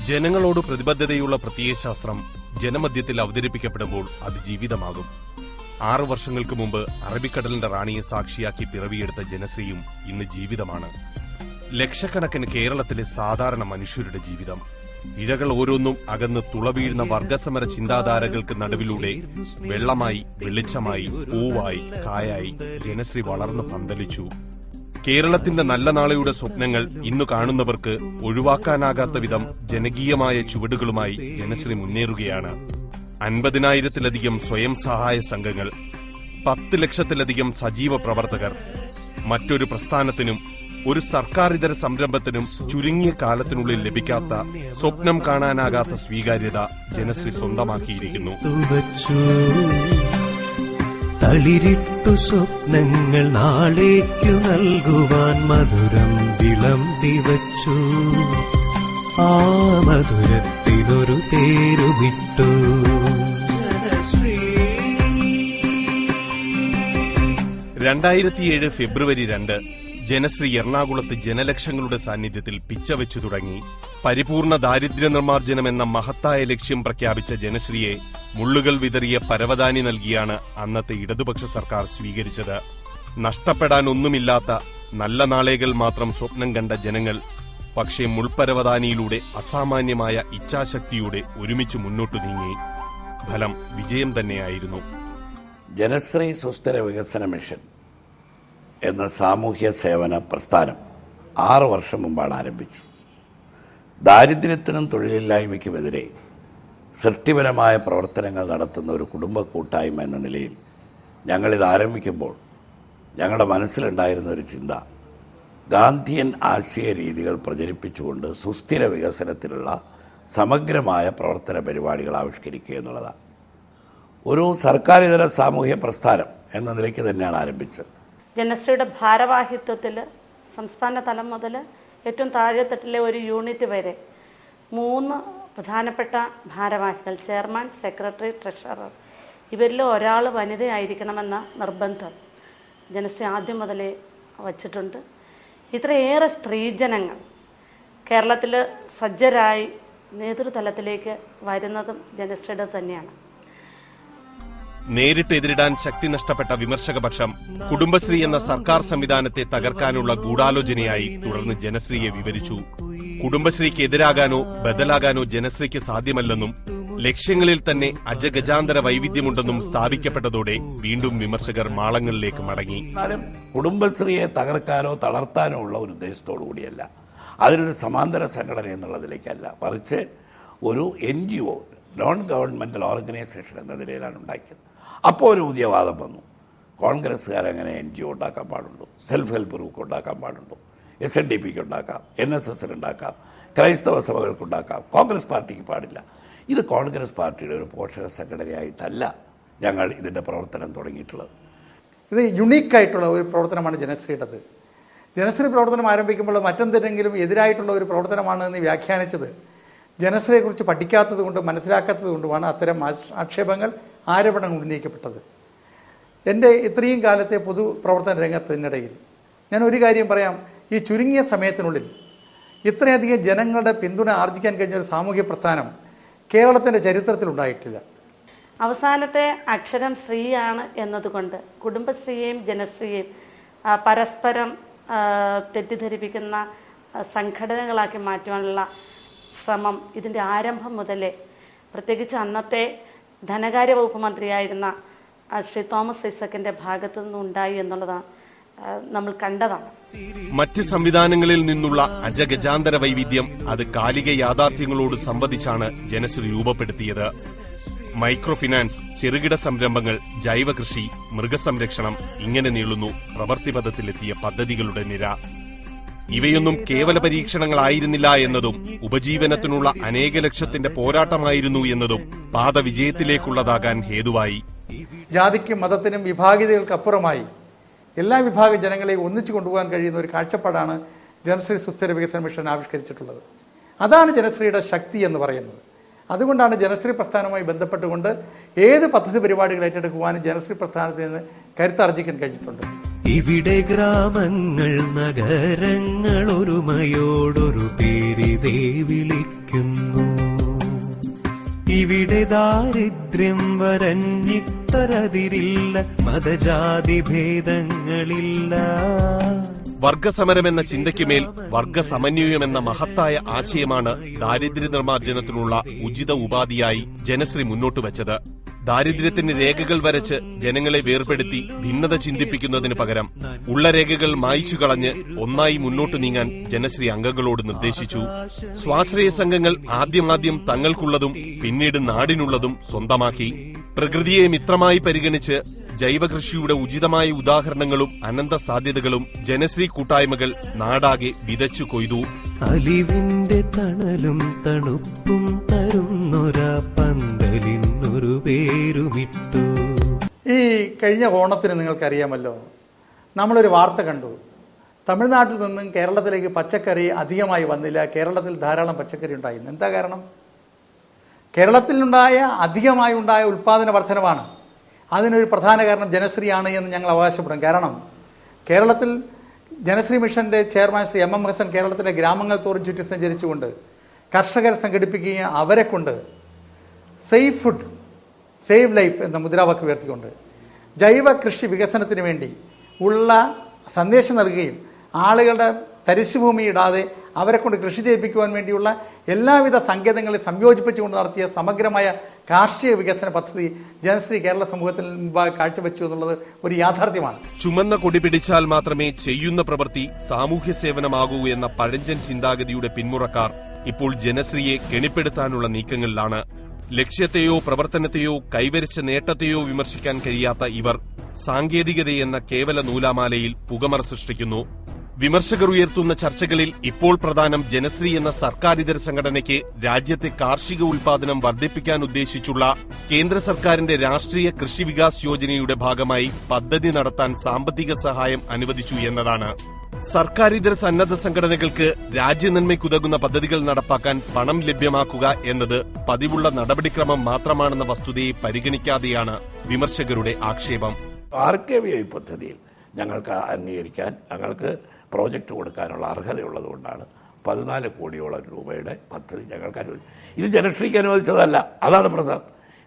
ജനങ്ങളോട് പ്രതിബദ്ധതയുള്ള പ്രത്യയശാസ്ത്രം ജനമധ്യത്തിൽ അവതരിപ്പിക്കപ്പെടുമ്പോൾ അത് ജീവിതമാകും. 6 വർഷങ്ങൾക്ക് മുമ്പ് അറബിക്കടലിന്റെ റാണിയെ സാക്ഷിയാക്കി പിറവിയെടുത്ത ജനശ്രീയും ഇന്ന് ജീവിതമാണ്. ലക്ഷക്കണക്കിന് കേരളത്തിലെ സാധാരണ മനുഷ്യരുടെ ജീവിതം. ഇഴകൾ ഓരോന്നും അകന്ന് തുളവീഴുന്ന വർഗസമര ചിന്താധാരകൾക്ക് നടുവിലൂടെ വെള്ളമായി, വെളിച്ചമായി, പൂവായി, കായായി ജനശ്രീ വളർന്നു പന്തലിച്ചു. കേരളത്തിന്റെ നല്ല നാളെയുടെ സ്വപ്നങ്ങൾ ഇന്നു കാണുന്നവർക്ക് ഒഴിവാക്കാനാകാത്ത വിധം ജനകീയമായ ചുവടുകളുമായി ജനശ്രീ മുന്നേറുകയാണ്. 50,000-ലധികം സ്വയം സഹായ സംഘങ്ങൾ, 10 ലക്ഷത്തിലധികം സജീവ പ്രവർത്തകർ. മറ്റൊരു പ്രസ്ഥാനത്തിനും ഒരു സർക്കാരിതര സംരംഭത്തിനും ചുരുങ്ങിയ കാലത്തിനുള്ളിൽ ലഭിക്കാത്ത, സ്വപ്നം കാണാനാകാത്ത സ്വീകാര്യത ജനശ്രീ സ്വന്തമാക്കിയിരിക്കുന്നു. തളിരിട്ടു സ്വപ്നങ്ങൾ നാളേക്കു നൽകുവാൻ മധുരം വിളമ്പിവച്ചു. ആ മധുരത്തിനൊരു പേരുമിട്ടു. 2007 ഫെബ്രുവരി 2 ജനശ്രീ എറണാകുളത്ത് ജനലക്ഷങ്ങളുടെ സാന്നിധ്യത്തിൽ പിച്ചവെച്ചു തുടങ്ങി. പരിപൂർണ ദാരിദ്ര്യ നിർമ്മാർജ്ജനം എന്ന മഹത്തായ ലക്ഷ്യം പ്രഖ്യാപിച്ച ജനശ്രീയെ മുള്ളുകൾ വിതറിയ പരവതാനി നൽകിയാണ് അന്നത്തെ ഇടതുപക്ഷ സർക്കാർ സ്വീകരിച്ചത്. നഷ്ടപ്പെടാൻ ഒന്നുമില്ലാത്ത നല്ല നാളേകൾ മാത്രം സ്വപ്നം കണ്ട ജനങ്ങൾ പക്ഷേ മുൾപരവതാനിയിലൂടെ അസാമാന്യമായ ഇച്ഛാശക്തിയോടെ ഒരുമിച്ച് മുന്നോട്ടു നീങ്ങി. ഫലം വിജയം തന്നെയായിരുന്നു. ജനശ്രീ സുസ്ഥിര വികസന മിഷൻ എന്ന സാമൂഹ്യ സേവന പ്രസ്ഥാനം 6 വർഷം മുമ്പാണ് ആരംഭിച്ചത്. ദാരിദ്ര്യത്തിനും തൊഴിലില്ലായ്മയ്ക്കുമെതിരെ സൃഷ്ടിപരമായ പ്രവർത്തനങ്ങൾ നടത്തുന്ന ഒരു കുടുംബ കൂട്ടായ്മ എന്ന നിലയിൽ ഞങ്ങളിത് ആരംഭിക്കുമ്പോൾ ഞങ്ങളുടെ മനസ്സിലുണ്ടായിരുന്ന ഒരു ചിന്ത, ഗാന്ധിയൻ ആശയ രീതികൾ പ്രചരിപ്പിച്ചുകൊണ്ട് സുസ്ഥിര വികസനത്തിലുള്ള സമഗ്രമായ പ്രവർത്തന പരിപാടികൾ ആവിഷ്കരിക്കുക എന്നുള്ളതാണ്. ഒരു സർക്കാരിതര സാമൂഹ്യ പ്രസ്ഥാനം എന്ന നിലയ്ക്ക് തന്നെയാണ് ആരംഭിച്ചത്. ജനശ്രീയുടെ ഭാരവാഹിത്വത്തിൽ സംസ്ഥാന തലം മുതൽ ഏറ്റവും താഴെത്തട്ടിലെ ഒരു യൂണിറ്റ് വരെ 3 പ്രധാനപ്പെട്ട ഭാരവാഹികൾ, ചെയർമാൻ, സെക്രട്ടറി, ട്രഷറർ, ഇവരിൽ ഒരാൾ വനിതയായിരിക്കണമെന്ന നിർബന്ധം ജനശ്രീ ആദ്യം മുതലേ വച്ചിട്ടുണ്ട്. ഇത്രയേറെ സ്ത്രീജനങ്ങൾ കേരളത്തിൽ സജ്ജരായി നേതൃതലത്തിലേക്ക് വരുന്നതും ജനശ്രീയുടെ തന്നെയാണ്. നേരിട്ട് എതിരിടാൻ ശക്തി നഷ്ടപ്പെട്ട വിമർശകപക്ഷം കുടുംബശ്രീ എന്ന സർക്കാർ സംവിധാനത്തെ തകർക്കാനുള്ള ഗൂഢാലോചനയായി തുടർന്ന് ജനശ്രീയെ വിവരിച്ചു. കുടുംബശ്രീക്ക് എതിരാകാനോ ബദലാകാനോ ജനശ്രീക്ക് സാധ്യമല്ലെന്നും ലക്ഷ്യങ്ങളിൽ തന്നെ അജഗജാന്തര വൈവിധ്യമുണ്ടെന്നും സ്ഥാപിക്കപ്പെട്ടതോടെ വീണ്ടും വിമർശകർ മാളങ്ങളിലേക്ക് മടങ്ങി. കുടുംബശ്രീയെ തകർക്കാനോ തളർത്താനോ ഉള്ള ഒരു ഉദ്ദേശത്തോടു കൂടിയല്ല, അതിനൊരു സമാന്തര സംഘടന എന്നുള്ളതിലേക്കല്ല, മറിച്ച് ഒരു NGO, നോൺ ഗവൺമെന്റൽ ഓർഗനൈസേഷൻ എന്ന നിലയിലാണ് ഉണ്ടാക്കിയത്. അപ്പോൾ ഒരു പുതിയ വാദം വന്നു, കോൺഗ്രസ്സുകാരെങ്ങനെ NGO ഉണ്ടാക്കാൻ പാടുള്ളൂ, സെൽഫ് ഹെൽപ്പ് ഗ്രൂപ്പ് ഉണ്ടാക്കാൻ പാടുള്ളൂ, SNDPക്ക് ഉണ്ടാക്കാം, NSS ഉണ്ടാക്കാം, ക്രൈസ്തവ സഭകൾക്ക് ഉണ്ടാക്കാം, കോൺഗ്രസ് പാർട്ടിക്ക് പാടില്ല. ഇത് കോൺഗ്രസ് പാർട്ടിയുടെ ഒരു പോഷക സംഘടനയായിട്ടല്ല ഞങ്ങൾ ഇതിൻ്റെ പ്രവർത്തനം തുടങ്ങിയിട്ടുള്ളത്. ഇത് യുണീക്കായിട്ടുള്ള ഒരു പ്രവർത്തനമാണ് ജനശ്രീയുടേത്. ജനശ്രീ പ്രവർത്തനം ആരംഭിക്കുമ്പോൾ മറ്റെന്തെങ്കിലും എതിരായിട്ടുള്ള ഒരു പ്രവർത്തനമാണ് എന്ന് വ്യാഖ്യാനിച്ചത് ജനശ്രീയെക്കുറിച്ച് പഠിക്കാത്തത് കൊണ്ട്, മനസ്സിലാക്കാത്തത് കൊണ്ടുമാണ് അത്തരം ആക്ഷേപങ്ങൾ, ആരോപണങ്ങൾ ഉന്നയിക്കപ്പെട്ടത്. എൻ്റെ ഇത്രയും കാലത്തെ പൊതുപ്രവർത്തന രംഗത്തിനിടയിൽ ഞാൻ ഒരു കാര്യം പറയാം, ഈ ചുരുങ്ങിയ സമയത്തിനുള്ളിൽ ഇത്രയധികം ജനങ്ങളുടെ പിന്തുണ ആർജിക്കാൻ കഴിഞ്ഞ ഒരു സാമൂഹ്യ പ്രസ്ഥാനം കേരളത്തിൻ്റെ ചരിത്രത്തിലുണ്ടായിട്ടില്ല. അവസാനത്തെ അക്ഷരം ശ്രീയാണ് എന്നതുകൊണ്ട് കുടുംബശ്രീയെയും ജനശ്രീയെയും പരസ്പരം തെറ്റിദ്ധരിപ്പിക്കുന്ന സംഘടനകളാക്കി മാറ്റുവാനുള്ള ശ്രമം ഇതിൻ്റെ ആരംഭം മുതലേ, പ്രത്യേകിച്ച് അന്നത്തെ ധനകാര്യ വകുപ്പ് മന്ത്രിയായിരുന്ന ശ്രീ തോമസ് ഐസക്കിൻ്റെ ഭാഗത്തു നിന്നുണ്ടായി എന്നുള്ളതാണ് നമ്മൾ കണ്ടതാണ്. മറ്റ് സംവിധാനങ്ങളിൽ നിന്നുള്ള അജഗജാന്തര വൈവിധ്യം അത് കാലിക യാഥാർത്ഥ്യങ്ങളോട് സംവദിച്ചാണ് ജനശ്രീ രൂപപ്പെടുത്തിയത്. മൈക്രോ ഫിനാൻസ്, ചെറുകിട സംരംഭങ്ങൾ, ജൈവ കൃഷി, മൃഗസംരക്ഷണം, ഇങ്ങനെ നീളുന്നു പ്രവൃത്തിപഥത്തിലെത്തിയ പദ്ധതികളുടെ നിര. ഇവയൊന്നും കേവല പരീക്ഷണങ്ങളായിരുന്നില്ല എന്നതും ഉപജീവനത്തിനുള്ള അനേക ലക്ഷത്തിന്റെ പോരാട്ടമായിരുന്നു എന്നതും പാത വിജയത്തിലേക്കുള്ളതാകാൻ ഹേതുവായി. ജാതിക്കും മതത്തിനും വിഭാഗീയതകൾക്കപ്പുറമായി എല്ലാ വിഭാഗ ജനങ്ങളെയും ഒന്നിച്ചു കൊണ്ടുപോകാൻ കഴിയുന്ന ഒരു കാഴ്ചപ്പാടാണ് ജനശ്രീ സുസ്ഥിര വികസന മിഷൻ ആവിഷ്കരിച്ചിട്ടുള്ളത്. അതാണ് ജനശ്രീയുടെ ശക്തി എന്ന് പറയുന്നത്. അതുകൊണ്ടാണ് ജനശ്രീ പ്രസ്ഥാനവുമായി ബന്ധപ്പെട്ടുകൊണ്ട് ഏത് പദ്ധതി പരിപാടികൾ ഏറ്റെടുക്കുവാനും ജനശ്രീ പ്രസ്ഥാനത്തിൽ നിന്ന് കരുത്താർജിക്കാൻ കഴിഞ്ഞിട്ടുണ്ട്. ഇവിടെ ഗ്രാമങ്ങൾ നഗരങ്ങൾ ഒരുമയോടൊരു പേരിതേ വിളിക്കുന്നു. ഇവിടെ ദാരിദ്ര്യം വരഞ്ഞിട്ടൊരതിരില്ല, മതജാതി ഭേദങ്ങളില്ല. വർഗസമരമെന്ന ചിന്തയ്ക്കുമേൽ വർഗസമന്വയമെന്ന മഹത്തായ ആശയമാണ് ദാരിദ്ര്യ നിർമ്മാർജ്ജനത്തിനുള്ള ഉചിത ഉപാധിയായി ജനശ്രീ മുന്നോട്ട് വച്ചത്. ദാരിദ്ര്യത്തിന് രേഖകൾ വരച്ച് ജനങ്ങളെ വേർപെടുത്തി ഭിന്നത ചിന്തിപ്പിക്കുന്നതിന് പകരം ഉള്ള രേഖകൾ മായ്ച്ചു കളഞ്ഞ് ഒന്നായി മുന്നോട്ട് നീങ്ങാൻ ജനശ്രീ അംഗങ്ങളോട് നിർദ്ദേശിച്ചു. സ്വാശ്രയ സംഘങ്ങൾ ആദ്യം തങ്ങൾക്കുള്ളതും പിന്നീട് നാടിനുള്ളതും സ്വന്തമാക്കി. പ്രകൃതിയെ മിത്രമായി പരിഗണിച്ച് ജൈവകൃഷിയുടെ ഉചിതമായ ഉദാഹരണങ്ങളും അനന്ത സാധ്യതകളും ജനശ്രീ കൂട്ടായ്മകൾ നാടാകെ വിതച്ചു കൊയ്തു. അലിവിന്റെ തണലും തണുപ്പും തരുന്നൊരാ പന്തലിനൊരു പേരുമിട്ടു. ഈ കഴിഞ്ഞ ഓണത്തിന് നിങ്ങൾക്കറിയാമല്ലോ, നമ്മളൊരു വാർത്ത കണ്ടു. തമിഴ്നാട്ടിൽ നിന്നും കേരളത്തിലേക്ക് പച്ചക്കറി അധികമായി വന്നില്ല, കേരളത്തിൽ ധാരാളം പച്ചക്കറി ഉണ്ടായിരുന്നു. എന്താ കാരണം? കേരളത്തിലുണ്ടായ അധികമായി ഉണ്ടായ ഉൽപ്പാദന വർധനവാണ്. അതിനൊരു പ്രധാന കാരണം ജനശ്രീയാണ് എന്ന് ഞങ്ങൾ അവകാശപ്പെടും. കാരണം കേരളത്തിൽ ജനശ്രീ മിഷന്റെ ചെയർമാൻ ശ്രീ MM ഹസൻ കേരളത്തിലെ ഗ്രാമങ്ങൾ തോറും ചുറ്റി സഞ്ചരിച്ചുകൊണ്ട് കർഷകരെ സംഘടിപ്പിക്കുകയും അവരെ കൊണ്ട് സേഫ് ഫുഡ് സേവ് ലൈഫ് എന്ന മുദ്രാവാക്യം ഉയർത്തിക്കൊണ്ട് ജൈവ കൃഷി വികസനത്തിന് വേണ്ടി ഉള്ള സന്ദേശം നൽകുകയും ആളുകളുടെ തരിശുഭൂമി ഇടാതെ അവരെ കൊണ്ട് കൃഷി ചെയ്യിപ്പിക്കുവാൻ വേണ്ടിയുള്ള എല്ലാവിധ സങ്കേതങ്ങളെ സംയോജിപ്പിച്ചുകൊണ്ട് നടത്തിയ സമഗ്രമായ കാർഷിക വികസന പദ്ധതി ജനശ്രീ കേരള സമൂഹത്തിൽ മുമ്പാകെ കാഴ്ചവെച്ചു എന്നുള്ളത് ഒരു യാഥാർത്ഥ്യമാണ്. ചുമന്ന കൊടി പിടിച്ചാൽ മാത്രമേ ചെയ്യുന്ന പ്രവൃത്തി സാമൂഹ്യ സേവനമാകൂ എന്ന പഴഞ്ചൻ ചിന്താഗതിയുടെ പിന്മുറക്കാർ ഇപ്പോൾ ജനശ്രീയെ കെണിപ്പെടുത്താനുള്ള നീക്കങ്ങളിലാണ്. ലക്ഷ്യത്തെയോ പ്രവർത്തനത്തെയോ കൈവരിച്ച നേട്ടത്തെയോ വിമർശിക്കാൻ കഴിയാത്ത ഇവർ സാങ്കേതികതയെന്ന കേവല നൂലാമാലയിൽ പുകമറ സൃഷ്ടിക്കുന്നു. വിമർശകർ ഉയർത്തുന്ന ചർച്ചകളിൽ ഇപ്പോൾ പ്രധാനം ജനശ്രീ എന്ന സർക്കാരിതര സംഘടനയ്ക്ക് രാജ്യത്തെ കാർഷിക ഉൽപാദനം വർദ്ധിപ്പിക്കാൻ ഉദ്ദേശിച്ചുള്ള കേന്ദ്ര സർക്കാരിന്റെ രാഷ്ട്രീയ കൃഷി വികാസ് യോജനയുടെ ഭാഗമായി പദ്ധതി നടത്താൻ സാമ്പത്തിക സഹായം അനുവദിച്ചു എന്നതാണ്. സർക്കാരിതര സന്നദ്ധ സംഘടനകൾക്ക് രാജ്യനന്മയ്ക്കുതകുന്ന പദ്ധതികൾ നടപ്പാക്കാൻ പണം ലഭ്യമാക്കുക എന്നത് പതിവുള്ള നടപടിക്രമം മാത്രമാണെന്ന വസ്തുതയെ പരിഗണിക്കാതെയാണ് വിമർശകരുടെ ആക്ഷേപം. RKVI പദ്ധതിയിൽ ഞങ്ങൾക്ക് അംഗീകരിക്കാൻ ഞങ്ങൾക്ക് പ്രോജക്റ്റ് കൊടുക്കാനുള്ള അർഹതയുള്ളതുകൊണ്ടാണ് 14 കോടിയോളം രൂപയുടെ പദ്ധതി ഞങ്ങൾക്ക് അനുവദിച്ചു. ഇത് ജനശ്രീക്ക് അനുവദിച്ചതല്ല, അതാണ് പ്രധാനം.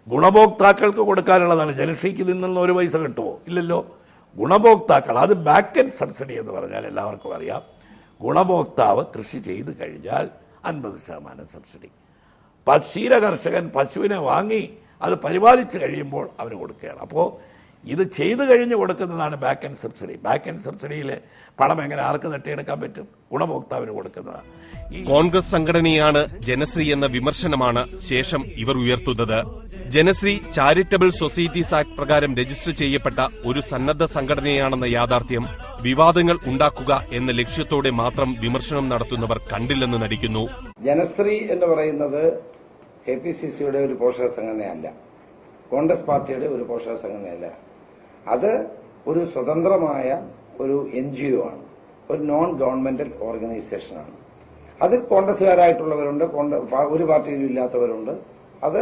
ഗുണഭോക്താക്കൾക്ക് കൊടുക്കാനുള്ളതാണ്. ജനശ്രീക്ക് നിന്നുള്ള ഒരു പൈസ കിട്ടുമോ? ഇല്ലല്ലോ. ഗുണഭോക്താക്കൾ, അത് ബാക്ക് എൻഡ് സബ്സിഡി എന്ന് പറഞ്ഞാൽ എല്ലാവർക്കും അറിയാം. ഗുണഭോക്താവ് കൃഷി ചെയ്ത് കഴിഞ്ഞാൽ 50% സബ്സിഡി. ക്ഷീര കർഷകൻ പശുവിനെ വാങ്ങി അത് പരിപാലിച്ച് കഴിയുമ്പോൾ അവന് കൊടുക്കുകയാണ്. അപ്പോൾ ഇത് ചെയ്തു കഴിഞ്ഞ് കൊടുക്കുന്നതാണ് back end subsidy. Back end സബ്സിഡിയിൽ പണം എങ്ങനെ ആർക്ക് തട്ടിയെടുക്കാൻ പറ്റും? ഗുണഭോക്താവിന് കൊടുക്കുന്നതാണ്. കോൺഗ്രസ് സംഘടനയാണ് ജനശ്രീ എന്ന വിമർശനമാണ് ശേഷം ഇവർ ഉയർത്തുന്നത്. ജനശ്രീ ചാരിറ്റബിൾ സൊസൈറ്റീസ് ആക്ട് പ്രകാരം രജിസ്റ്റർ ചെയ്യപ്പെട്ട ഒരു സന്നദ്ധ സംഘടനയാണെന്ന യാഥാർത്ഥ്യം വിവാദങ്ങൾ ഉണ്ടാക്കുക എന്ന ലക്ഷ്യത്തോടെ മാത്രം വിമർശനം നടത്തുന്നവർ കണ്ടില്ലെന്ന് നടിക്കുന്നു. ജനശ്രീ എന്ന് പറയുന്നത് KPCCയുടെ ഒരു പോഷക സംഘടനയല്ല, കോൺഗ്രസ് പാർട്ടിയുടെ ഒരു പോഷക സംഘടനയല്ല. അത് ഒരു സ്വതന്ത്രമായ ഒരു NGO ആണ്, ഒരു നോൺ ഗവൺമെന്റൽ ഓർഗനൈസേഷനാണ്. അതിൽ കോൺഗ്രസുകാരായിട്ടുള്ളവരുണ്ട്, ഒരു പാർട്ടിയിലും ഇല്ലാത്തവരുണ്ട്. അത്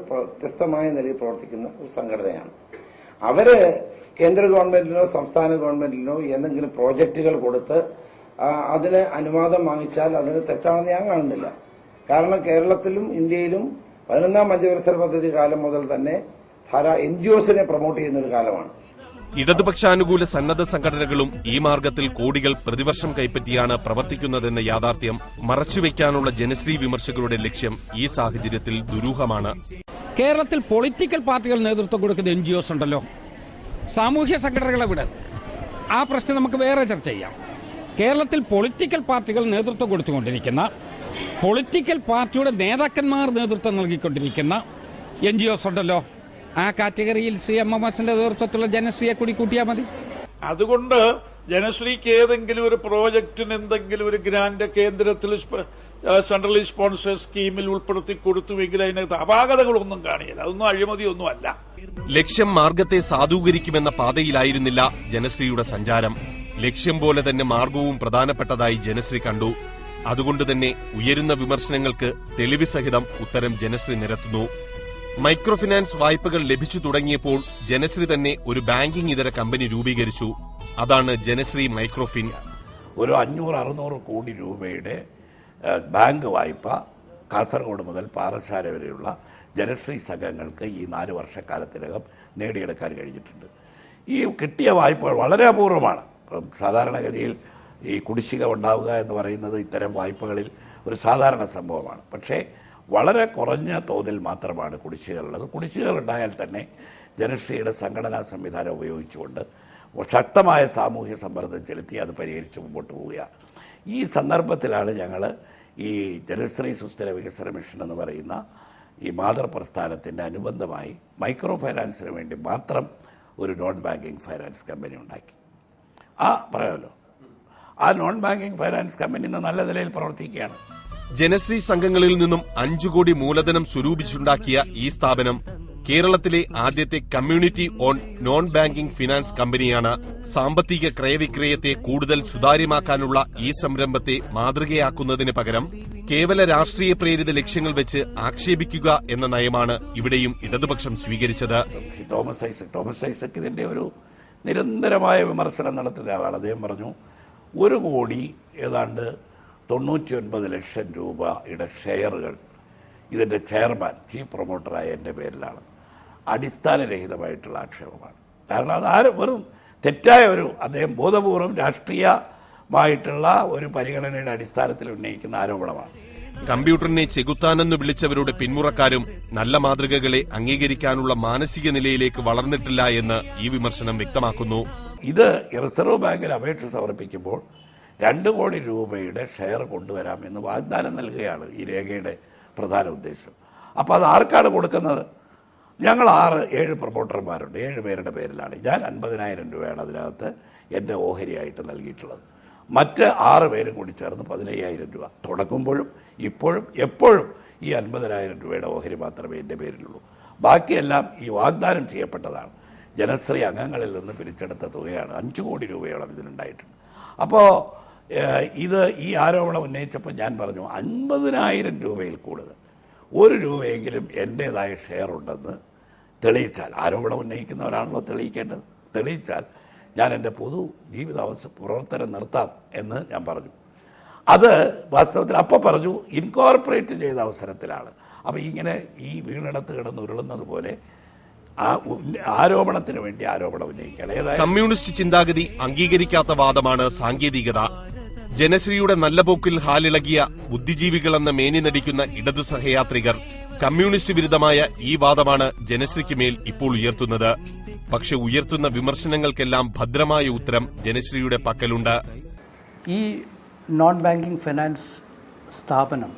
വ്യത്യസ്തമായ നിലയിൽ പ്രവർത്തിക്കുന്ന ഒരു സംഘടനയാണ്. അവര് കേന്ദ്ര ഗവൺമെന്റിനോ സംസ്ഥാന ഗവൺമെന്റിനോ എന്തെങ്കിലും പ്രോജക്റ്റുകൾ കൊടുത്ത് അതിന് അനുവാദം വാങ്ങിച്ചാൽ അതിന് തെറ്റാണെന്ന് ഞാൻ കാണുന്നില്ല. കാരണം കേരളത്തിലും ഇന്ത്യയിലും 11ാം പഞ്ചവത്സര പദ്ധതി കാലം മുതൽ തന്നെ NGOസിനെ പ്രൊമോട്ട് ചെയ്യുന്ന ഒരു കാലമാണ്. ഇടതുപക്ഷാനുകൂല സന്നദ്ധ സംഘടനകളും ഈ മാർഗത്തിൽ കോടികൾ പ്രതിവർഷം കൈപ്പറ്റിയാണ് പ്രവർത്തിക്കുന്നതെന്ന യാഥാർത്ഥ്യം മറച്ചുവെക്കാനുള്ള ജനശ്രീ വിമർശകരുടെ ലക്ഷ്യം ഈ സാഹചര്യത്തിൽ ദുരൂഹമാണ്. കേരളത്തിൽ പൊളിറ്റിക്കൽ പാർട്ടികൾ നേതൃത്വം കൊടുക്കുന്ന NGOs ഉണ്ടല്ലോ, സാമൂഹ്യ സംഘടനകളെ വിട്, ആ പ്രശ്നം നമുക്ക് വേറെ ചർച്ച ചെയ്യാം. കേരളത്തിൽ പൊളിറ്റിക്കൽ പാർട്ടികൾ നേതൃത്വം കൊടുത്തുകൊണ്ടിരിക്കുന്ന, പൊളിറ്റിക്കൽ പാർട്ടിയുടെ നേതാക്കന്മാർ നേതൃത്വം നൽകിക്കൊണ്ടിരിക്കുന്ന NGOs ഉണ്ടല്ലോ, ആ കാറ്റഗറിയിൽ ശ്രീ MM ഹസന്റെ നേതൃത്വത്തിലുള്ള ജനശ്രീയെ കൂടി കൂട്ടിയാൽ മതി. അതുകൊണ്ട് ജനശ്രീക്ക് ഏതെങ്കിലും ഒരു പ്രോജക്റ്റിന് എന്തെങ്കിലും ഒരു ഗ്രാന്റ് കേന്ദ്രത്തിൽ സെൻട്രലി സ്പോൺസേഡ് സ്കീമിൽ ഉൾപ്പെടുത്തി കൊടുത്തുവെങ്കിൽ അതിനകത്ത് അപാകതകളൊന്നും കാണിയില്ല. അതൊന്നും അഴിമതിയൊന്നും അല്ല. ലക്ഷ്യം മാർഗത്തെ സാധൂകരിക്കുമെന്ന പാതയിലായിരുന്നില്ല ജനശ്രീയുടെ സഞ്ചാരം. ലക്ഷ്യം പോലെ തന്നെ മാർഗവും പ്രധാനപ്പെട്ടതായി ജനശ്രീ കണ്ടു. അതുകൊണ്ട് തന്നെ ഉയരുന്ന വിമർശനങ്ങൾക്ക് തെളിവ് സഹിതം ഉത്തരം ജനശ്രീ നിരത്തുന്നു. മൈക്രോ ഫിനാൻസ് വായ്പകൾ ലഭിച്ചു തുടങ്ങിയപ്പോൾ ജനശ്രീ തന്നെ ഒരു ബാങ്കിംഗ് ഇതര കമ്പനി രൂപീകരിച്ചു. അതാണ് ജനശ്രീ മൈക്രോഫിൻ. ഒരു 500-600 കോടി രൂപയുടെ ബാങ്ക് വായ്പ കാസർഗോഡ് മുതൽ പാറശാല വരെയുള്ള ജനശ്രീ സംഘങ്ങൾക്ക് ഈ 4 വർഷക്കാലത്തിനകം നേടിയെടുക്കാൻ കഴിഞ്ഞിട്ടുണ്ട്. ഈ കിട്ടിയ വായ്പകൾ വളരെ അപൂർവമാണ്. ഇപ്പം സാധാരണഗതിയിൽ ഈ കുടിശ്ശിക ഉണ്ടാവുക എന്ന് പറയുന്നത് ഇത്തരം വായ്പകളിൽ ഒരു സാധാരണ സംഭവമാണ്. പക്ഷേ വളരെ കുറഞ്ഞ തോതിൽ മാത്രമാണ് കുടിശ്ശികകളുള്ളത്. കുടിശ്ശികൾ ഉണ്ടായാൽ തന്നെ ജനശ്രീയുടെ സംഘടനാ സംവിധാനം ഉപയോഗിച്ചുകൊണ്ട് ശക്തമായ സാമൂഹ്യ സമ്മർദ്ദം ചെലുത്തി അത് പരിഹരിച്ച് മുമ്പോട്ട് പോവുകയാണ്. ഈ സന്ദർഭത്തിലാണ് ഞങ്ങൾ ഈ ജനശ്രീ സുസ്ഥിര വികസന മിഷൻ എന്ന് പറയുന്ന ഈ മാതൃപ്രസ്ഥാനത്തിൻ്റെ അനുബന്ധമായി മൈക്രോ ഫൈനാൻസിന് വേണ്ടി മാത്രം ഒരു നോൺ ബാങ്കിങ് ഫൈനാൻസ് കമ്പനി ഉണ്ടാക്കി. പറയാമല്ലോ, ആ നോൺ ബാങ്കിങ് ഫൈനാൻസ് കമ്പനി ഇന്ന് നല്ല നിലയിൽ പ്രവർത്തിക്കുകയാണ്. ജനശ്രീ സംഘങ്ങളിൽ നിന്നും 5 കോടി മൂലധനം സ്വരൂപിച്ചുണ്ടാക്കിയ ഈ സ്ഥാപനം കേരളത്തിലെ ആദ്യത്തെ community on non banking finance കമ്പനിയാണ്. സാമ്പത്തിക ക്രയവിക്രയത്തെ കൂടുതൽ സുതാര്യമാക്കാനുള്ള ഈ സംരംഭത്തെ മാതൃകയാക്കുന്നതിന് പകരം കേവല രാഷ്ട്രീയ പ്രേരിത ലക്ഷ്യങ്ങൾ വെച്ച് ആക്ഷേപിക്കുക എന്ന നയമാണ് ഇവിടെയും ഇടതുപക്ഷം സ്വീകരിച്ചത്. തോമസ് ഐസക് ഇതിന്റെ ഒരു നിരന്തരമായ വിമർശനം നടത്തിയ ആളാണ്. അദ്ദേഹം പറഞ്ഞു 1 കോടി ഏതാണ്ട് 99 ലക്ഷം രൂപയുടെ ഷെയറുകൾ ഇതിൻ്റെ ചെയർമാൻ ചീഫ് പ്രൊമോട്ടറായ എൻ്റെ പേരിലാണ്. അടിസ്ഥാനരഹിതമായിട്ടുള്ള ആക്ഷേപമാണ്. കാരണം അത് വെറും തെറ്റായ അദ്ദേഹം ബോധപൂർവം രാഷ്ട്രീയമായിട്ടുള്ള ഒരു പരിഗണനയുടെ അടിസ്ഥാനത്തിൽ ഉന്നയിക്കുന്ന ആരോപണമാണ്. കമ്പ്യൂട്ടറിനെ ചെകുത്താനെന്ന് വിളിച്ചവരുടെ പിന്മുറക്കാരും നല്ല മാതൃകകളെ അംഗീകരിക്കാനുള്ള മാനസിക നിലയിലേക്ക് വളർന്നിട്ടില്ല എന്ന് ഈ വിമർശനം വ്യക്തമാക്കുന്നു. ഇത് റിസർവ് ബാങ്കിൽ അപേക്ഷ സമർപ്പിക്കുമ്പോൾ 2 കോടി രൂപയുടെ ഷെയർ കൊണ്ടുവരാമെന്ന് വാഗ്ദാനം നൽകുകയാണ് ഈ രേഖയുടെ പ്രധാന ഉദ്ദേശം. അപ്പോൾ അത് ആർക്കാണ് കൊടുക്കുന്നത്? ഞങ്ങൾ 6-7 പ്രൊമോട്ടർമാരുണ്ട്, 7 പേരുടെ പേരിലാണ്. ഞാൻ 50,000 രൂപയാണ് അതിനകത്ത് എൻ്റെ ഓഹരിയായിട്ട് നൽകിയിട്ടുള്ളത്. മറ്റ് 6 പേരും കൂടി ചേർന്ന് 15,000 രൂപ. തുടങ്ങുമ്പോഴും ഇപ്പോഴും എപ്പോഴും ഈ 50,000 രൂപയുടെ ഓഹരി മാത്രമേ എൻ്റെ പേരിലുള്ളൂ. ബാക്കിയെല്ലാം ഈ വാഗ്ദാനം ചെയ്യപ്പെട്ടതാണ്. ജനശ്രീ അംഗങ്ങളിൽ നിന്ന് പിരിച്ചെടുത്ത തുകയാണ്. 5 കോടി രൂപയോളം ഇതിനുണ്ടായിട്ടുണ്ട്. അപ്പോൾ ഈ ആരോപണം ഉന്നയിച്ചപ്പോൾ ഞാൻ പറഞ്ഞു 50,000 രൂപയിൽ കൂടുതൽ 1 രൂപയെങ്കിലും എൻ്റേതായ ഷെയർ ഉണ്ടെന്ന് തെളിയിച്ചാൽ, ആരോപണം ഉന്നയിക്കുന്നവരാണല്ലോ തെളിയിക്കേണ്ടത്, തെളിയിച്ചാൽ ഞാൻ എൻ്റെ പൊതു പ്രവർത്തനം നിർത്താം എന്ന് ഞാൻ പറഞ്ഞു. അത് വാസ്തവത്തിൽ അപ്പോൾ പറഞ്ഞു ഇൻകോർപ്പറേറ്റ് ചെയ്ത അവസരത്തിലാണ്. അപ്പോൾ ഇങ്ങനെ ഈ വീണിടത്ത് കിടന്ന് ഉരുളുന്നത് പോലെ ആരോപണത്തിന് വേണ്ടി ആരോപണം ഉന്നയിക്കുകയാണ്. കമ്മ്യൂണിസ്റ്റ് ചിന്താഗതി അംഗീകരിക്കാത്ത വാദമാണ് സാങ്കേതികത. ജനശ്രീയുടെ നല്ല പോക്കിൽ ഹാലിളകിയ ബുദ്ധിജീവികളെന്ന മേനി നടിക്കുന്ന ഇടതു സഹയാത്രികർ കമ്മ്യൂണിസ്റ്റ് വിരുദ്ധമായ ഈ വാദമാണ് ജനശ്രീക്ക് മേൽ ഇപ്പോൾ ഉയർത്തുന്നത്. പക്ഷെ ഉയർത്തുന്ന വിമർശനങ്ങൾക്കെല്ലാം ഭദ്രമായ ഉത്തരം ജനശ്രീയുടെ പക്കലുണ്ട്. ഈ നോൺ ബാങ്കിംഗ് ഫൈനാൻസ് സ്ഥാപനം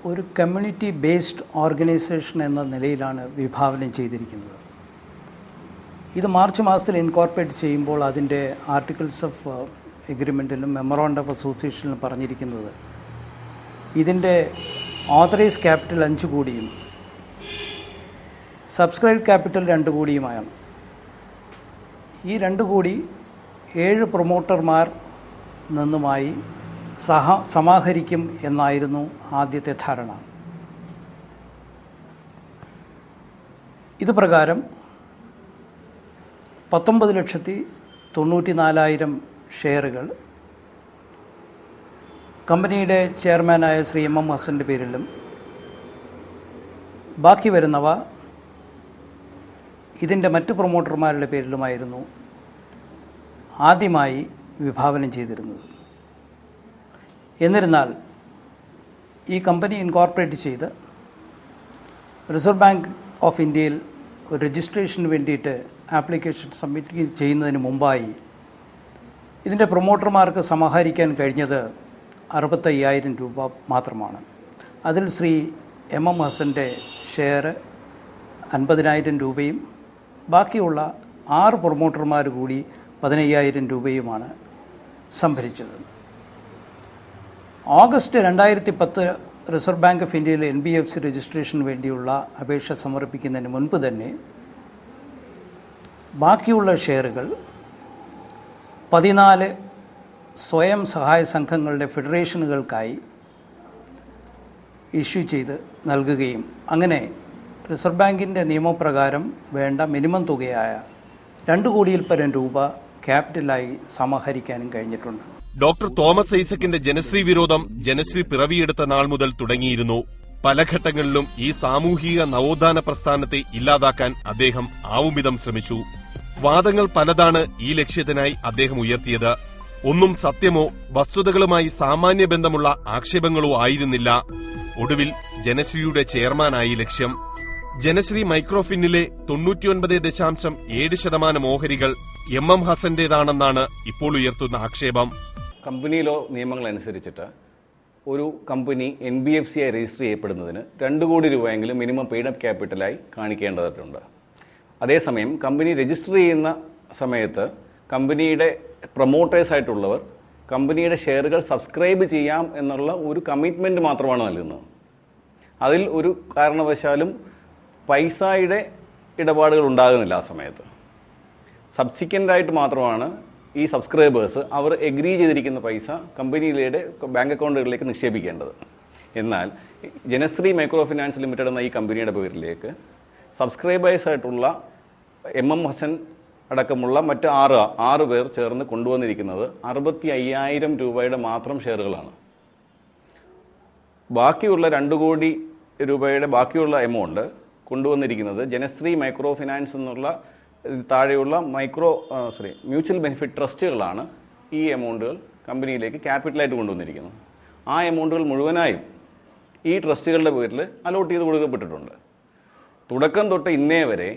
ഒരു കമ്മ്യൂണിറ്റി ബേസ്ഡ് ഓർഗനൈസേഷൻ എന്ന നിലയിലാണ് വിഭാവനം ചെയ്തിരിക്കുന്നത്. ഇത് മാർച്ച് മാസത്തിൽ ഇൻകോർപ്പറേറ്റ് ചെയ്യുമ്പോൾ അതിൻ്റെ ആർട്ടിക്കിൾസ് ഓഫ് എഗ്രിമെൻറ്റിലും മെമ്മോറാണ്ടം ഓഫ് അസോസിയേഷനിലും പറഞ്ഞിരിക്കുന്നത് ഇതിൻ്റെ ഓതറൈസ് ക്യാപിറ്റൽ 5 കോടിയും സബ്സ്ക്രൈബ് ക്യാപിറ്റൽ 2 കോടിയുമാണ്. ഈ 2 കോടി 7 പ്രൊമോട്ടർമാർ നിന്നുമായി സമാഹരിക്കും എന്നായിരുന്നു ആദ്യത്തെ ധാരണ. ഇത് പ്രകാരം 19,94,000 ഷെയറുകൾ കമ്പനിയുടെ ചെയർമാനായ ശ്രീ MM ഹസൻ്റെ പേരിലും ബാക്കി വരുന്നവ ഇതിൻ്റെ മറ്റു പ്രൊമോട്ടർമാരുടെ പേരിലുമായിരുന്നു ആദ്യമായി വിഭാവനം ചെയ്തിരുന്നത്. എന്നിരുന്നാൽ ഈ കമ്പനി ഇൻകോർപ്പറേറ്റ് ചെയ്ത് റിസർവ് ബാങ്ക് ഓഫ് ഇന്ത്യയിൽ ഒരു രജിസ്ട്രേഷന് വേണ്ടിയിട്ട് ആപ്ലിക്കേഷൻ സബ്മിറ്റ് ചെയ്യുന്നതിന് മുമ്പായി ഇതിൻ്റെ പ്രൊമോട്ടർമാർക്ക് സമാഹരിക്കാൻ കഴിഞ്ഞത് 65,000 രൂപ മാത്രമാണ്. അതിൽ ശ്രീ MM ഹസൻ്റെ ഷെയർ 50,000 രൂപയും ബാക്കിയുള്ള 6 പ്രൊമോട്ടർമാർ കൂടി 15,000 രൂപയുമാണ് സംഭരിച്ചത്. ഓഗസ്റ്റ് 2010 റിസർവ് ബാങ്ക് ഓഫ് ഇന്ത്യയിൽ NBFC രജിസ്ട്രേഷന് വേണ്ടിയുള്ള അപേക്ഷ സമർപ്പിക്കുന്നതിന് മുൻപ് തന്നെ ബാക്കിയുള്ള ഷെയറുകൾ 14 സ്വയം സഹായ സംഘങ്ങളുടെ ഫെഡറേഷനുകൾക്കായി ഇഷ്യൂ ചെയ്ത് നൽകുകയും അങ്ങനെ റിസർവ് ബാങ്കിൻ്റെ നിയമപ്രകാരം വേണ്ട മിനിമം തുകയായ 2 കോടിയിൽ പരം രൂപ ക്യാപിറ്റലായി സമാഹരിക്കാനും കഴിഞ്ഞിട്ടുണ്ട്. ഡോക്ടർ തോമസ് ഐസക്കിന്റെ ജനശ്രീ വിരോധം ജനശ്രീ പിറവിയെടുത്ത നാൾ മുതൽ തുടങ്ങിയിരുന്നു. പല ഘട്ടങ്ങളിലും ഈ സാമൂഹിക നവോത്ഥാന പ്രസ്ഥാനത്തെ ഇല്ലാതാക്കാൻ അദ്ദേഹം ആവുംവിധം ശ്രമിച്ചു. വാദങ്ങൾ പലതാണ് ഈ ലക്ഷ്യത്തിനായി അദ്ദേഹം ഉയർത്തിയത്. ഒന്നും സത്യമോ വസ്തുതകളുമായി സാമാന്യ ബന്ധമുള്ള ആക്ഷേപങ്ങളോ ആയിരുന്നില്ല. ഒടുവിൽ ജനശ്രീയുടെ ചെയർമാനായി ലക്ഷ്യം. ജനശ്രീ മൈക്രോഫിന്നിലെ 99.7% ഓഹരികൾ MM ഹസന്റേതാണെന്നാണ് ഇപ്പോൾ ഉയർത്തുന്ന ആക്ഷേപം. കമ്പനി ലോ നിയമങ്ങൾ അനുസരിച്ചിട്ട് ഒരു കമ്പനി NBFC ആയി രജിസ്റ്റർ ചെയ്യപ്പെടുന്നതിന് 2 കോടി രൂപയെങ്കിലും മിനിമം പെയ്ഡ് അപ്പ് ക്യാപിറ്റലായി കാണിക്കേണ്ടതായിട്ടുണ്ട്. അതേസമയം കമ്പനി രജിസ്റ്റർ ചെയ്യുന്ന സമയത്ത് കമ്പനിയുടെ പ്രൊമോട്ടേഴ്സായിട്ടുള്ളവർ കമ്പനിയുടെ ഷെയറുകൾ സബ്സ്ക്രൈബ് ചെയ്യാം എന്നുള്ള ഒരു കമ്മിറ്റ്മെൻറ്റ് മാത്രമാണ് നൽകുന്നത്. അതിൽ ഒരു കാരണവശാലും പൈസയുടെ ഇടപാടുകൾ ഉണ്ടാകുന്നില്ല. ആ സമയത്ത് സബ്സിക്വൻ്റായിട്ട് മാത്രമാണ് ഈ സബ്സ്ക്രൈബേഴ്സ് അവർ എഗ്രി ചെയ്തിരിക്കുന്ന പൈസ കമ്പനിയിലെ ബാങ്ക് അക്കൗണ്ടുകളിലേക്ക് നിക്ഷേപിക്കേണ്ടത്. എന്നാൽ ജനശ്രീ മൈക്രോ ഫിനാൻസ് ലിമിറ്റഡ് എന്ന ഈ കമ്പനിയുടെ പേരിലേക്ക് സബ്സ്ക്രൈബേഴ്സായിട്ടുള്ള MM ഹസൻ അടക്കമുള്ള മറ്റ് ആറ് പേർ ചേർന്ന് കൊണ്ടുവന്നിരിക്കുന്നത് 65,000 രൂപയുടെ മാത്രം ഷെയറുകളാണ്. ബാക്കിയുള്ള 2 കോടി രൂപയുടെ ബാക്കിയുള്ള എമൗണ്ട് കൊണ്ടുവന്നിരിക്കുന്നത് ജനശ്രീ മൈക്രോ ഫിനാൻസ് എന്നുള്ള താഴെയുള്ള മ്യൂച്വൽ ബെനിഫിറ്റ് ട്രസ്റ്റുകളാണ് ഈ എമൗണ്ടുകൾ കമ്പനിയിലേക്ക് ക്യാപിറ്റലായിട്ട് കൊണ്ടുവന്നിരിക്കുന്നത്. ആ എമൗണ്ടുകൾ മുഴുവനായും ഈ ട്രസ്റ്റുകളുടെ പേരിൽ അലോട്ട് ചെയ്ത് കൊടുക്കപ്പെട്ടിട്ടുണ്ട്. തുടക്കം തൊട്ട് ഇന്നേ വരെ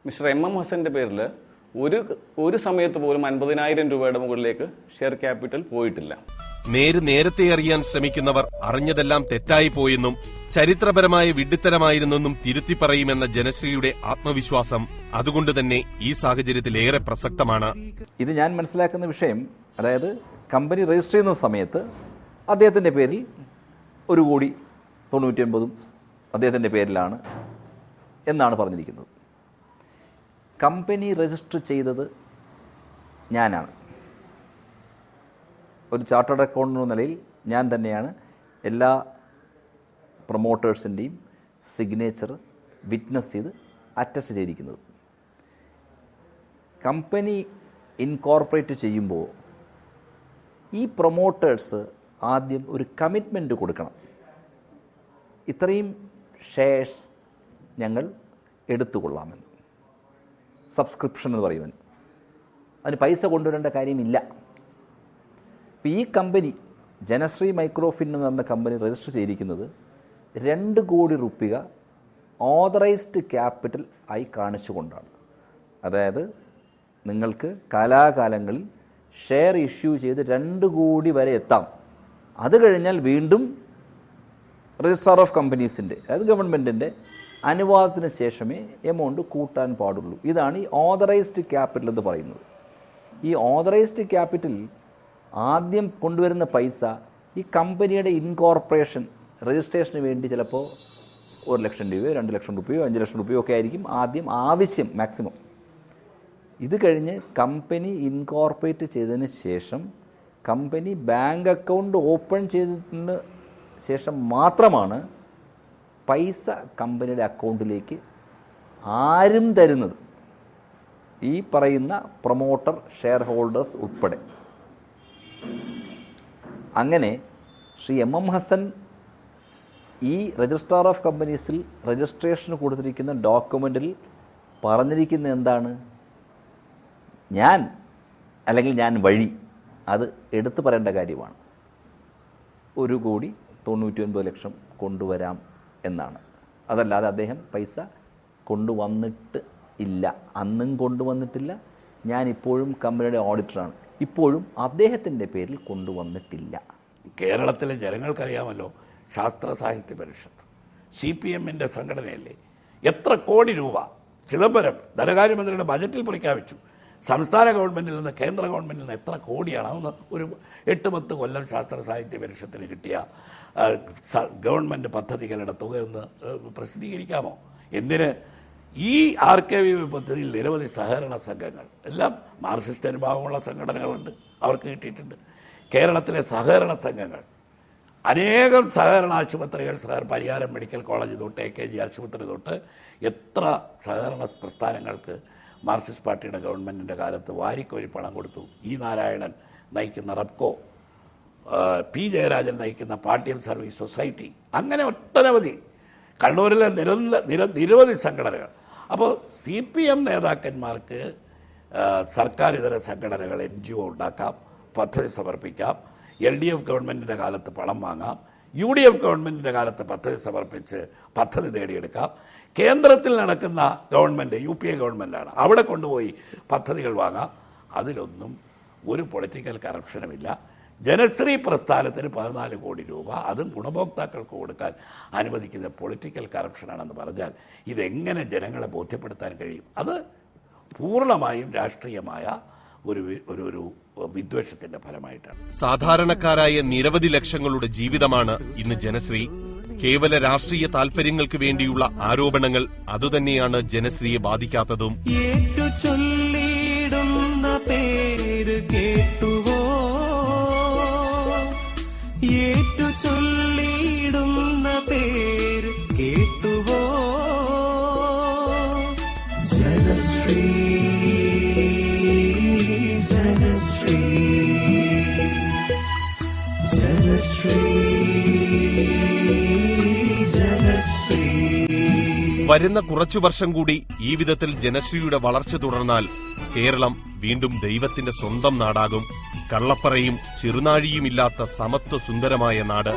മിസ്റ്റർ MM ഹസൻ്റെ പേരിൽ ഒരു സമയത്ത് പോലും 50,000 രൂപയുടെ മുകളിലേക്ക് ഷെയർ ക്യാപിറ്റൽ പോയിട്ടില്ല. നേരത്തെ അറിയാൻ ശ്രമിക്കുന്നവർ അറിഞ്ഞതെല്ലാം തെറ്റായി പോയെന്നും ചരിത്രപരമായ വിഡ്ഢിത്തരമായിരുന്നെന്നും തിരുത്തി പറയുമെന്ന ജനശ്രീയുടെ ആത്മവിശ്വാസം അതുകൊണ്ട് തന്നെ ഈ സാഹചര്യത്തിൽ ഏറെ പ്രസക്തമാണ്. ഇത് ഞാൻ മനസ്സിലാക്കുന്ന വിഷയം, അതായത് കമ്പനി രജിസ്റ്റർ ചെയ്യുന്ന സമയത്ത് അദ്ദേഹത്തിൻ്റെ പേരിൽ 1,99,00,000 അദ്ദേഹത്തിൻ്റെ പേരിലാണ് എന്നാണ് പറഞ്ഞിരിക്കുന്നത്. കമ്പനി രജിസ്റ്റർ ചെയ്തത് ഞാനാണ്. ഒരു ചാർട്ടേഡ് അക്കൗണ്ടൻ്റ് എന്ന നിലയിൽ ഞാൻ തന്നെയാണ് എല്ലാ പ്രൊമോട്ടേഴ്സിൻ്റെയും സിഗ്നേച്ചർ വിറ്റ്നസ് ചെയ്ത് അറ്റസ്റ്റ് ചെയ്തിരിക്കുന്നത്. കമ്പനി ഇൻകോർപ്പറേറ്റ് ചെയ്യുമ്പോൾ ഈ പ്രൊമോട്ടേഴ്സ് ആദ്യം ഒരു കമ്മിറ്റ്മെൻറ്റ് കൊടുക്കണം. ഇത്രയും ഷെയർസ് ഞങ്ങൾ എടുത്തുകൊള്ളാമെന്ന്, സബ്സ്ക്രിപ്ഷൻ എന്ന് പറയുമെന്ന്. അതിന് പൈസ കൊണ്ടുവരേണ്ട കാര്യമില്ല. അപ്പോൾ ഈ കമ്പനി ജനശ്രീ മൈക്രോഫിൻ എന്ന കമ്പനി രജിസ്റ്റർ ചെയ്തിരിക്കുന്നത് 2 കോടി രൂപ ഓതറൈസ്ഡ് ക്യാപിറ്റൽ ആയി കാണിച്ചുകൊണ്ടാണ്. അതായത് നിങ്ങൾക്ക് കാലാകാലങ്ങളിൽ ഷെയർ ഇഷ്യൂ ചെയ്ത് 2 കോടി വരെ എത്താം. അത് കഴിഞ്ഞാൽ വീണ്ടും രജിസ്ട്രാർ ഓഫ് കമ്പനീസിൻ്റെ, അതായത് ഗവൺമെൻറ്റിൻ്റെ അനുവാദത്തിന് ശേഷമേ എമൗണ്ട് കൂട്ടാൻ പാടുള്ളൂ. ഇതാണ് ഈ ഓതറൈസ്ഡ് ക്യാപിറ്റൽ എന്ന് പറയുന്നത്. ഈ ഓതറൈസ്ഡ് ക്യാപിറ്റൽ ആദ്യം കൊണ്ടുവരുന്ന പൈസ ഈ കമ്പനിയുടെ ഇൻകോർപ്പറേഷൻ രജിസ്ട്രേഷന് വേണ്ടി ചിലപ്പോൾ 1,00,000 രൂപയോ 2,00,000 രൂപയോ 5,00,000 രൂപയോ ഒക്കെ ആയിരിക്കും ആദ്യം ആവശ്യം, മാക്സിമം. ഇത് കഴിഞ്ഞ് കമ്പനി ഇൻകോർപ്പറേറ്റ് ചെയ്തതിന് ശേഷം കമ്പനി ബാങ്ക് അക്കൗണ്ട് ഓപ്പൺ ചെയ്തതിന് ശേഷം മാത്രമാണ് പൈസ കമ്പനിയുടെ അക്കൗണ്ടിലേക്ക് ആരും തരുന്നത്, ഈ പറയുന്ന പ്രൊമോട്ടർ ഷെയർ ഹോൾഡേഴ്സ് ഉൾപ്പെടെ. അങ്ങനെ ശ്രീ MM ഹസൻ ഈ രജിസ്ട്രാർ ഓഫ് കമ്പനീസിൽ രജിസ്ട്രേഷന് കൊടുത്തിരിക്കുന്ന ഡോക്യുമെൻറ്റിൽ പറഞ്ഞിരിക്കുന്ന എന്താണ്? ഞാൻ അല്ലെങ്കിൽ ഞാൻ വഴി, അത് എടുത്തു പറയേണ്ട കാര്യമാണ്. 1,99,00,000 കൊണ്ടുവരാം എന്നാണ്. അതല്ലാതെ അദ്ദേഹം പൈസ കൊണ്ടുവന്നിട്ട് ഇല്ല, അന്നും കൊണ്ടുവന്നിട്ടില്ല. ഞാനിപ്പോഴും കമ്പനിയുടെ ഓഡിറ്ററാണ്, ഇപ്പോഴും അദ്ദേഹത്തിൻ്റെ പേരിൽ കൊണ്ടുവന്നിട്ടില്ല. കേരളത്തിലെ ജനങ്ങൾക്കറിയാമല്ലോ, ശാസ്ത്ര സാഹിത്യ പരിഷത്ത് CPMൻ്റെ സംഘടനയല്ലേ. എത്ര കോടി രൂപ ചിദംബരം ധനകാര്യമന്ത്രിയുടെ ബജറ്റിൽ പ്രഖ്യാപിച്ചു. സംസ്ഥാന ഗവൺമെൻറ്റിൽ നിന്ന് കേന്ദ്ര ഗവൺമെൻറ്റിൽ നിന്ന് എത്ര കോടിയാണ്? അതൊന്ന് ഒരു 8-10 കൊല്ലം ശാസ്ത്ര സാഹിത്യ പരിഷത്തിന് കിട്ടിയ ഗവൺമെൻറ് പദ്ധതികളുടെ തുകയൊന്ന് പ്രസിദ്ധീകരിക്കാമോ? എന്തിന്? ഈ RKV പദ്ധതിയിൽ നിരവധി സഹകരണ സംഘങ്ങൾ, എല്ലാം മാർക്സിസ്റ്റ് അനുഭാവമുള്ള സംഘടനകളുണ്ട്, അവർക്ക് കിട്ടിയിട്ടുണ്ട്. കേരളത്തിലെ സഹകരണ സംഘങ്ങൾ, അനേകം സഹകരണ ആശുപത്രികൾ, പരിയാരം മെഡിക്കൽ കോളേജ് തൊട്ട് AKG ആശുപത്രി തൊട്ട് എത്ര സഹകരണ പ്രസ്ഥാനങ്ങൾക്ക് മാർക്സിസ്റ്റ് പാർട്ടിയുടെ ഗവൺമെൻറ്റിൻ്റെ കാലത്ത് വാരിക്കോരി പണം കൊടുത്തു. E. നാരായണൻ നയിക്കുന്ന റബ്കോ, P. ജയരാജൻ നയിക്കുന്ന പാട്യം സർവീസ് സൊസൈറ്റി, അങ്ങനെ ഒട്ടനവധി കണ്ണൂരിലെ നിരവധി സംഘടനകൾ. അപ്പോൾ CPM നേതാക്കന്മാർക്ക് സർക്കാരിതര സംഘടനകൾ NGO ഉണ്ടാക്കാം, പദ്ധതി സമർപ്പിക്കാം, LDF ഗവൺമെൻറ്റിൻ്റെ കാലത്ത് പണം വാങ്ങാം, UDF ഗവൺമെൻറ്റിൻ്റെ കാലത്ത് പദ്ധതി സമർപ്പിച്ച് പദ്ധതി നേടിയെടുക്കാം, കേന്ദ്രത്തിൽ നടക്കുന്ന ഗവൺമെൻറ് UPA ഗവൺമെൻറ്റാണ്, അവിടെ കൊണ്ടുപോയി പദ്ധതികൾ വാങ്ങാം. അതിലൊന്നും ഒരു പൊളിറ്റിക്കൽ കറപ്ഷനുമില്ല. ജനശ്രീ പ്രസ്ഥാനത്തിന് 14 കോടി രൂപ അതും ഗുണഭോക്താക്കൾക്ക് കൊടുക്കാൻ അനുവദിക്കുന്ന പൊളിറ്റിക്കൽ കറപ്ഷനാണെന്ന് പറഞ്ഞാൽ ഇതെങ്ങനെ ജനങ്ങളെ ബോധ്യപ്പെടുത്താൻ കഴിയും? അത് പൂർണ്ണമായും രാഷ്ട്രീയമായ ഒരു വിദ്വേഷത്തിന്റെ ഫലമായിട്ടാണ്. സാധാരണക്കാരായ നിരവധി ലക്ഷങ്ങളുടെ ജീവിതമാണ് ഇന്ന് ജനശ്രീ. കേവല രാഷ്ട്രീയ താൽപര്യങ്ങൾക്ക് വേണ്ടിയുള്ള ആരോപണങ്ങൾ അതുതന്നെയാണ് ജനശ്രീയെ ബാധിക്കാത്തതും. ഏറ്റു ചൊല്ലിടുന്ന പേര് കേട്ടുവോ, ഏറ്റു ചൊല്ലിടുന്ന പേര് കേട്ടുവോ, ജനശ്രീ ജനശ്രീ ജനശ്രീ ജനശ്രീ. വരുന്ന കുറച്ചു വർഷം കൂടി ഈ വിധത്തിൽ ജനശ്രീയുടെ വളർച്ച തുടർന്നാൽ കേരളം വീണ്ടും ദൈവത്തിന്റെ സ്വന്തം നാടാകും. കള്ളപ്പറയും ചെറുനാഴിയുമില്ലാത്ത സമത്വ സുന്ദരമായ നാട്.